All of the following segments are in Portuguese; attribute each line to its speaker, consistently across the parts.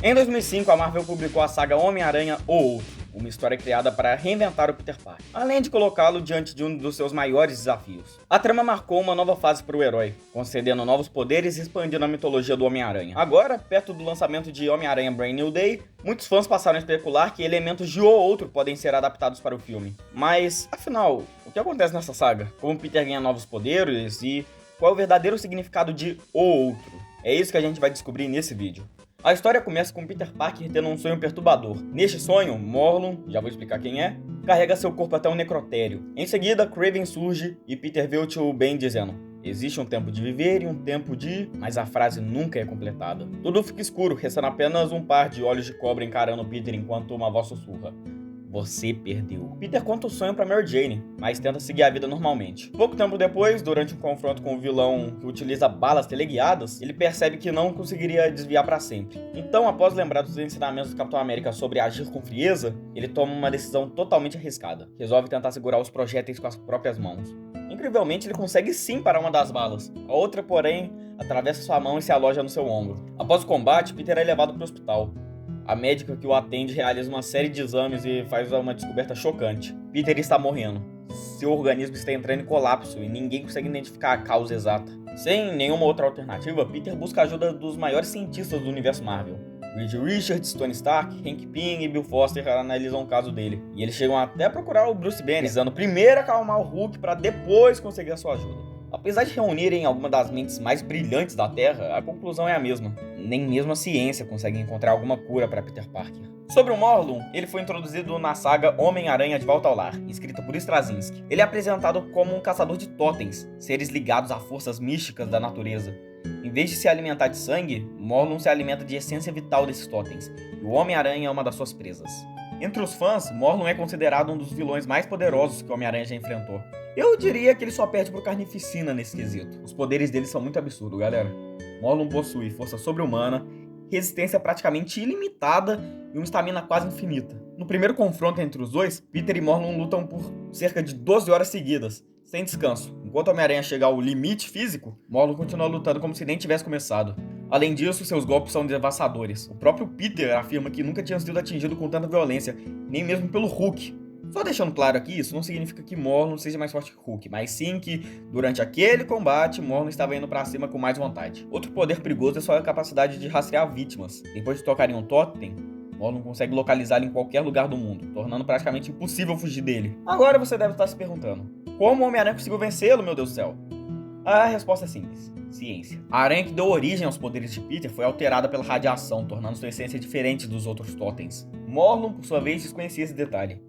Speaker 1: Em 2005, a Marvel publicou a saga Homem-Aranha ou Outro, uma história criada para reinventar o Peter Parker, além de colocá-lo diante de um dos seus maiores desafios. A trama marcou uma nova fase para o herói, concedendo novos poderes e expandindo a mitologia do Homem-Aranha. Agora, perto do lançamento de Homem-Aranha Brand New Day, muitos fãs passaram a especular que elementos de O Outro podem ser adaptados para o filme. Mas, afinal, o que acontece nessa saga? Como Peter ganha novos poderes e qual é o verdadeiro significado de O Outro? É isso que a gente vai descobrir nesse vídeo. A história começa com Peter Parker tendo um sonho perturbador. Neste sonho, Morlun, já vou explicar quem é, carrega seu corpo até um necrotério. Em seguida, Kraven surge e Peter vê o tio Ben dizendo: existe um tempo de viver e um tempo de... Mas a frase nunca é completada. Tudo fica escuro, restando apenas um par de olhos de cobra encarando Peter enquanto uma voz sussurra: você perdeu. Peter conta o sonho pra Mary Jane, mas tenta seguir a vida normalmente. Pouco tempo depois, durante um confronto com o vilão que utiliza balas teleguiadas, ele percebe que não conseguiria desviar pra sempre. Então, após lembrar dos ensinamentos do Capitão América sobre agir com frieza, ele toma uma decisão totalmente arriscada. Resolve tentar segurar os projéteis com as próprias mãos. Incrivelmente, ele consegue sim parar uma das balas. A outra, porém, atravessa sua mão e se aloja no seu ombro. Após o combate, Peter é levado para o hospital. A médica que o atende realiza uma série de exames e faz uma descoberta chocante. Peter está morrendo. Seu organismo está entrando em colapso e ninguém consegue identificar a causa exata. Sem nenhuma outra alternativa, Peter busca a ajuda dos maiores cientistas do universo Marvel. Reed Richards, Tony Stark, Hank Pym e Bill Foster analisam o caso dele. E eles chegam até a procurar o Bruce Banner, visando primeiro acalmar o Hulk para depois conseguir a sua ajuda. Apesar de reunirem algumas das mentes mais brilhantes da Terra, a conclusão é a mesma. Nem mesmo a ciência consegue encontrar alguma cura para Peter Parker. Sobre o Morlun, ele foi introduzido na saga Homem-Aranha de Volta ao Lar, escrita por Straczynski. Ele é apresentado como um caçador de totens, seres ligados a forças místicas da natureza. Em vez de se alimentar de sangue, Morlun se alimenta de essência vital desses totens, e o Homem-Aranha é uma das suas presas. Entre os fãs, Morlun é considerado um dos vilões mais poderosos que o Homem-Aranha já enfrentou. Eu diria que ele só perde pro Carnificina nesse quesito. Os poderes dele são muito absurdos, galera. Morlun possui força sobre-humana, resistência praticamente ilimitada e uma estamina quase infinita. No primeiro confronto entre os dois, Peter e Morlun lutam por cerca de 12 horas seguidas, sem descanso. Enquanto o Homem-Aranha chega ao limite físico, Morlun continua lutando como se nem tivesse começado. Além disso, seus golpes são devastadores. O próprio Peter afirma que nunca tinha sido atingido com tanta violência, nem mesmo pelo Hulk. Só deixando claro aqui, isso não significa que Morlun seja mais forte que Hulk, mas sim que, durante aquele combate, Morlun estava indo pra cima com mais vontade. Outro poder perigoso é sua capacidade de rastrear vítimas. Depois de tocar em um totem, Morlun consegue localizá-lo em qualquer lugar do mundo, tornando praticamente impossível fugir dele. Agora você deve estar se perguntando: como o Homem-Aranha conseguiu vencê-lo, meu Deus do céu? A resposta é simples: ciência. A aranha que deu origem aos poderes de Peter foi alterada pela radiação, tornando sua essência diferente dos outros totens. Morlun, por sua vez, desconhecia esse detalhe.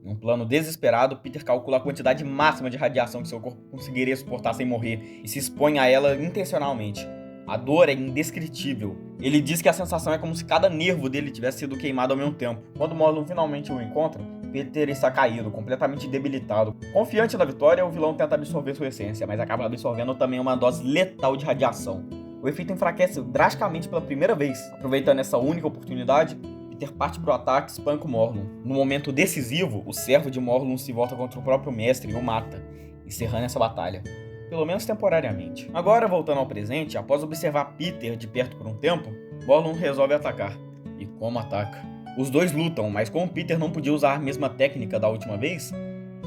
Speaker 1: Em um plano desesperado, Peter calcula a quantidade máxima de radiação que seu corpo conseguiria suportar sem morrer e se expõe a ela intencionalmente. A dor é indescritível. Ele diz que a sensação é como se cada nervo dele tivesse sido queimado ao mesmo tempo. Quando Morlun finalmente o encontra, Peter está caído, completamente debilitado. Confiante na vitória, o vilão tenta absorver sua essência, mas acaba absorvendo também uma dose letal de radiação. O efeito enfraquece drasticamente pela primeira vez. Aproveitando essa única oportunidade, Peter parte para o ataque e espanca o Morlun. No momento decisivo, o servo de Morlun se volta contra o próprio mestre e o mata, encerrando essa batalha. Pelo menos temporariamente. Agora, voltando ao presente, após observar Peter de perto por um tempo, Morlun resolve atacar. E como ataca? Os dois lutam, mas como Peter não podia usar a mesma técnica da última vez,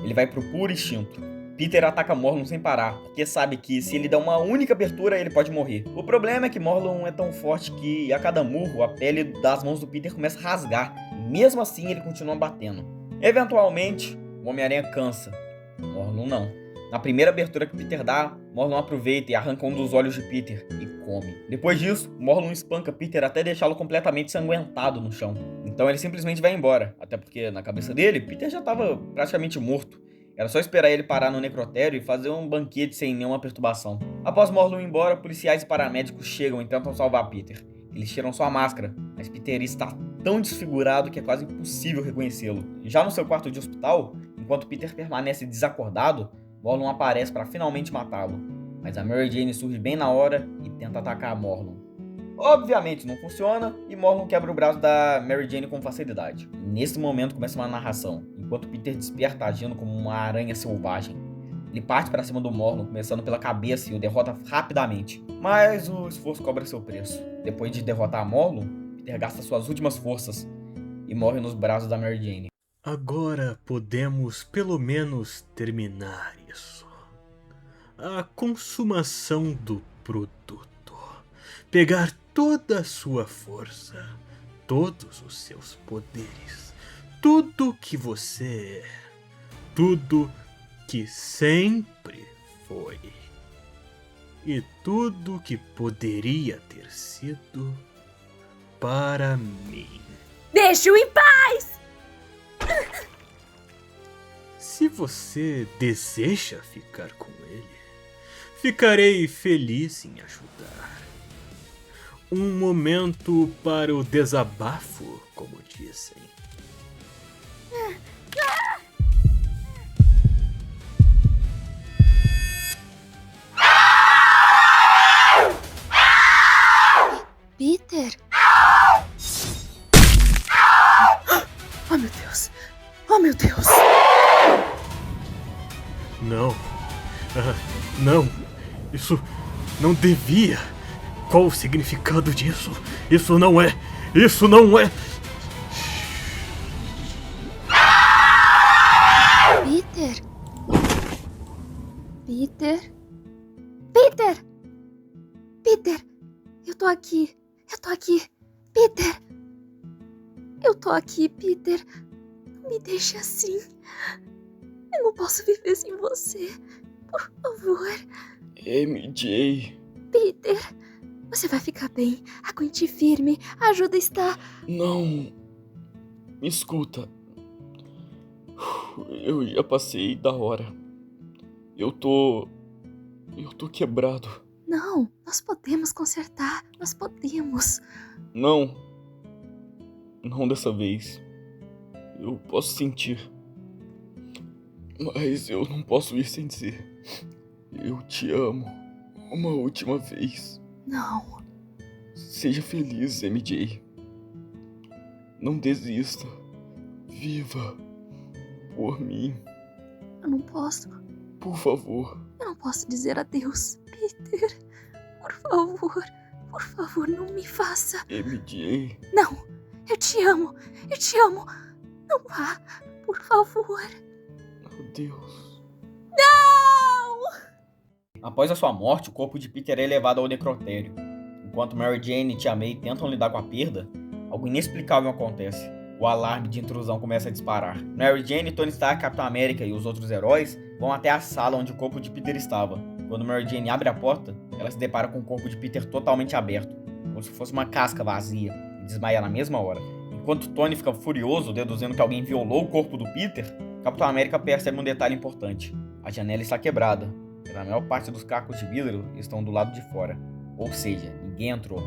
Speaker 1: ele vai pro puro instinto. Peter ataca Morlun sem parar, porque sabe que se ele der uma única abertura, ele pode morrer. O problema é que Morlun é tão forte que, a cada murro, a pele das mãos do Peter começa a rasgar. E mesmo assim, ele continua batendo. Eventualmente, o Homem-Aranha cansa. Morlun não. Na primeira abertura que Peter dá, Morlun aproveita e arranca um dos olhos de Peter e come. Depois disso, Morlun espanca Peter até deixá-lo completamente sanguentado no chão. Então ele simplesmente vai embora, até porque na cabeça dele, Peter já estava praticamente morto. Era só esperar ele parar no necrotério e fazer um banquete sem nenhuma perturbação. Após Morlun ir embora, policiais e paramédicos chegam e tentam salvar Peter. Eles tiram sua máscara, mas Peter está tão desfigurado que é quase impossível reconhecê-lo. Já no seu quarto de hospital, enquanto Peter permanece desacordado, Morlun aparece para finalmente matá-lo. Mas a Mary Jane surge bem na hora e tenta atacar Morlun. Obviamente não funciona e Morlun quebra o braço da Mary Jane com facilidade. Nesse momento começa uma narração, enquanto Peter desperta agindo como uma aranha selvagem. Ele parte para cima do Morlun, começando pela cabeça e o derrota rapidamente. Mas o esforço cobra seu preço. Depois de derrotar Morlun, Peter gasta suas últimas forças e morre nos braços da Mary Jane.
Speaker 2: Agora podemos pelo menos terminar isso. A consumação do produto. Pegar toda a sua força, todos os seus poderes, tudo que você é, tudo que sempre foi. E tudo que poderia ter sido para mim.
Speaker 3: Deixe-o em paz!
Speaker 2: Se você deseja ficar com ele, ficarei feliz em ajudar. Um momento para o desabafo, como dizem.
Speaker 3: Peter? Oh, meu Deus! Oh, meu Deus!
Speaker 2: Não. Não. Isso não devia. Qual o significado disso? Isso não é. Isso não é.
Speaker 3: Peter? Peter? Peter! Peter! Eu tô aqui. Eu tô aqui. Peter! Eu tô aqui, Peter. Não me deixe assim. Eu não posso viver sem você. Por favor.
Speaker 1: MJ...
Speaker 3: Peter, você vai ficar bem. Aguente firme. A ajuda está...
Speaker 1: Não... Me escuta. Eu já passei da hora. Eu tô quebrado.
Speaker 3: Não, nós podemos consertar. Nós podemos.
Speaker 1: Não. Não dessa vez. Eu posso sentir. Mas eu não posso ir sem dizer. Eu te amo. Uma última vez.
Speaker 3: Não.
Speaker 1: Seja feliz, MJ. Não desista. Viva. Por mim.
Speaker 3: Eu não posso.
Speaker 1: Por favor.
Speaker 3: Eu não posso dizer adeus, Peter. Por favor. Por favor, não me faça.
Speaker 1: MJ.
Speaker 3: Não. Eu te amo. Eu te amo. Não vá. Por favor.
Speaker 1: Meu Deus.
Speaker 3: Não!
Speaker 1: Após a sua morte, o corpo de Peter é levado ao necrotério. Enquanto Mary Jane e Tia May tentam lidar com a perda, algo inexplicável acontece. O alarme de intrusão começa a disparar. Mary Jane, Tony Stark, Capitão América e os outros heróis vão até a sala onde o corpo de Peter estava. Quando Mary Jane abre a porta, ela se depara com o corpo de Peter totalmente aberto, como se fosse uma casca vazia, e desmaia na mesma hora. Enquanto Tony fica furioso, deduzindo que alguém violou o corpo do Peter, Capitão América percebe um detalhe importante. A janela está quebrada, e a maior parte dos cacos de vidro estão do lado de fora. Ou seja, ninguém entrou.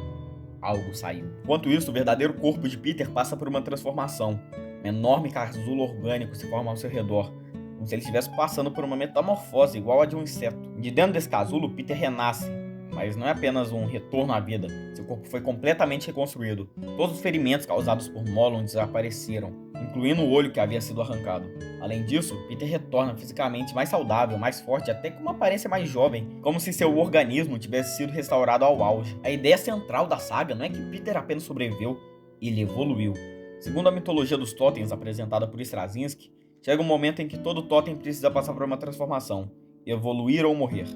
Speaker 1: Algo saiu. Enquanto isso, o verdadeiro corpo de Peter passa por uma transformação. Um enorme casulo orgânico se forma ao seu redor, como se ele estivesse passando por uma metamorfose igual a de um inseto. De dentro desse casulo, Peter renasce, mas não é apenas um retorno à vida. Seu corpo foi completamente reconstruído. Todos os ferimentos causados por Molon desapareceram, incluindo o olho que havia sido arrancado. Além disso, Peter retorna fisicamente mais saudável, mais forte, até com uma aparência mais jovem, como se seu organismo tivesse sido restaurado ao auge. A ideia central da saga não é que Peter apenas sobreviveu, ele evoluiu. Segundo a mitologia dos totens apresentada por Straczynski, chega um momento em que todo totem precisa passar por uma transformação, evoluir ou morrer.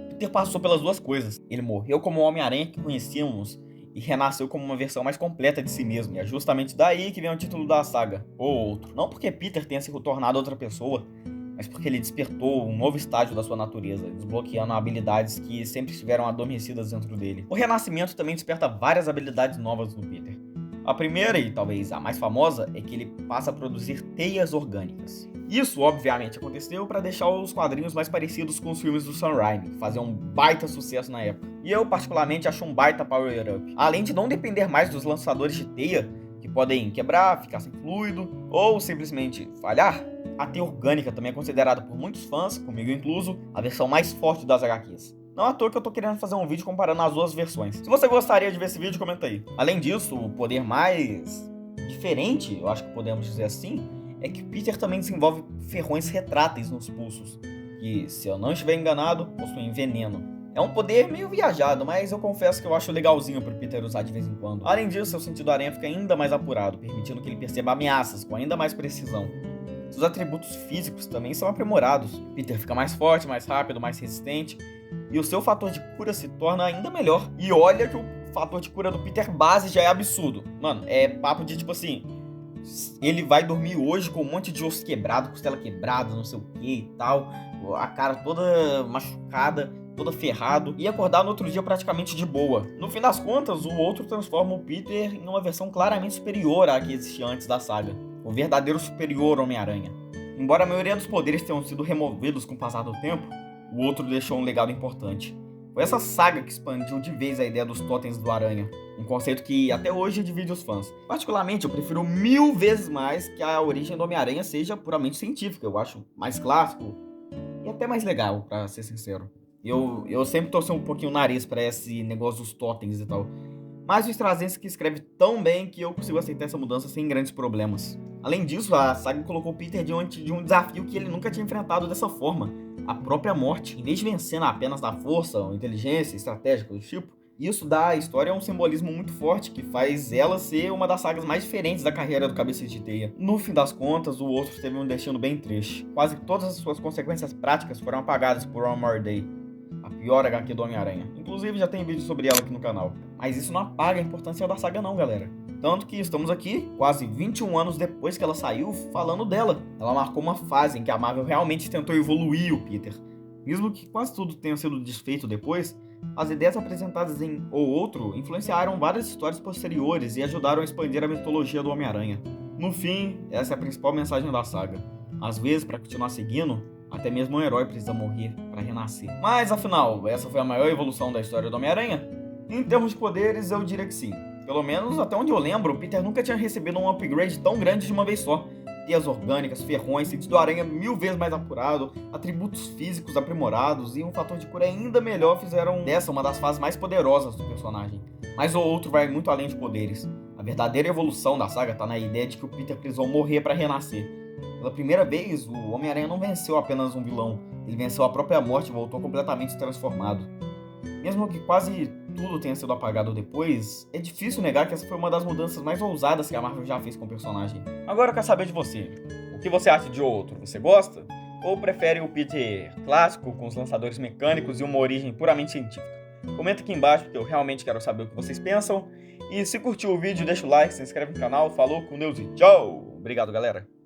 Speaker 1: Peter passou pelas duas coisas. Ele morreu como o Homem-Aranha que conhecíamos e renasceu como uma versão mais completa de si mesmo. E é justamente daí que vem o título da saga, ou outro. Não porque Peter tenha se tornado outra pessoa, mas porque ele despertou um novo estágio da sua natureza, desbloqueando habilidades que sempre estiveram adormecidas dentro dele. O renascimento também desperta várias habilidades novas no Peter. A primeira, e talvez a mais famosa, é que ele passa a produzir teias orgânicas. Isso, obviamente, aconteceu para deixar os quadrinhos mais parecidos com os filmes do Sam Raimi, que faziam um baita sucesso na época. E eu, particularmente, acho um baita power-up. Além de não depender mais dos lançadores de teia, que podem quebrar, ficar sem fluido, ou simplesmente falhar, a teia orgânica também é considerada por muitos fãs, comigo incluso, a versão mais forte das HQs. Não é à toa que eu tô querendo fazer um vídeo comparando as duas versões. Se você gostaria de ver esse vídeo, comenta aí. Além disso, o poder mais diferente, eu acho que podemos dizer assim, é que Peter também desenvolve ferrões retráteis nos pulsos, que, se eu não estiver enganado, possuem veneno. É um poder meio viajado, mas eu confesso que eu acho legalzinho pro Peter usar de vez em quando. Além disso, seu sentido aranha fica ainda mais apurado, permitindo que ele perceba ameaças com ainda mais precisão. Seus atributos físicos também são aprimorados. Peter fica mais forte, mais rápido, mais resistente, e o seu fator de cura se torna ainda melhor. E olha que o fator de cura do Peter base já é absurdo. Mano, é papo de tipo assim, ele vai dormir hoje com um monte de osso quebrado, costela quebrada, não sei o que e tal, a cara toda machucada, toda ferrado, e acordar no outro dia praticamente de boa. No fim das contas, o outro transforma o Peter em uma versão claramente superior à que existia antes da saga. O verdadeiro superior Homem-Aranha. Embora a maioria dos poderes tenham sido removidos com o passar do tempo, o outro deixou um legado importante. Foi essa saga que expandiu de vez a ideia dos totens do Aranha, um conceito que até hoje divide os fãs. Particularmente, eu prefiro 1000 vezes mais que a origem do Homem-Aranha seja puramente científica. Eu acho mais clássico e até mais legal, pra ser sincero. Eu sempre torci um pouquinho o nariz pra esse negócio dos totens e tal. Mas o Straczynski escreve tão bem que eu consigo aceitar essa mudança sem grandes problemas. Além disso, a saga colocou Peter diante de um desafio que ele nunca tinha enfrentado dessa forma: a própria morte. Em vez de vencer apenas da força, ou inteligência, estratégia, coisa do tipo, isso dá à história um simbolismo muito forte que faz ela ser uma das sagas mais diferentes da carreira do Cabeça de Teia. No fim das contas, o outro teve um destino bem triste. Quase todas as suas consequências práticas foram apagadas por One More Day, a pior HQ do Homem-Aranha. Inclusive já tem vídeo sobre ela aqui no canal. Mas isso não apaga a importância da saga não, galera. Tanto que estamos aqui, quase 21 anos depois que ela saiu, falando dela. Ela marcou uma fase em que a Marvel realmente tentou evoluir o Peter. Mesmo que quase tudo tenha sido desfeito depois, as ideias apresentadas em O Outro influenciaram várias histórias posteriores e ajudaram a expandir a mitologia do Homem-Aranha. No fim, essa é a principal mensagem da saga. Às vezes, para continuar seguindo, até mesmo um herói precisa morrer para renascer. Mas afinal, essa foi a maior evolução da história do Homem-Aranha? Em termos de poderes, eu diria que sim. Pelo menos até onde eu lembro, o Peter nunca tinha recebido um upgrade tão grande de uma vez só. Teias orgânicas, ferrões, sentido aranha 1000 vezes mais apurado, atributos físicos aprimorados e um fator de cura ainda melhor fizeram dessa uma das fases mais poderosas do personagem. Mas o outro vai muito além de poderes. A verdadeira evolução da saga tá na ideia de que o Peter precisou morrer para renascer. Pela primeira vez, o Homem-Aranha não venceu apenas um vilão, ele venceu a própria morte e voltou completamente transformado. Mesmo que quase tudo tenha sido apagado depois, é difícil negar que essa foi uma das mudanças mais ousadas que a Marvel já fez com o personagem. Agora eu quero saber de você. O que você acha de outro? Você gosta? Ou prefere o Peter clássico, com os lançadores mecânicos e uma origem puramente científica? Comenta aqui embaixo, porque eu realmente quero saber o que vocês pensam. E se curtiu o vídeo, deixa o like, se inscreve no canal. Falou, com Deus e tchau! Obrigado, galera!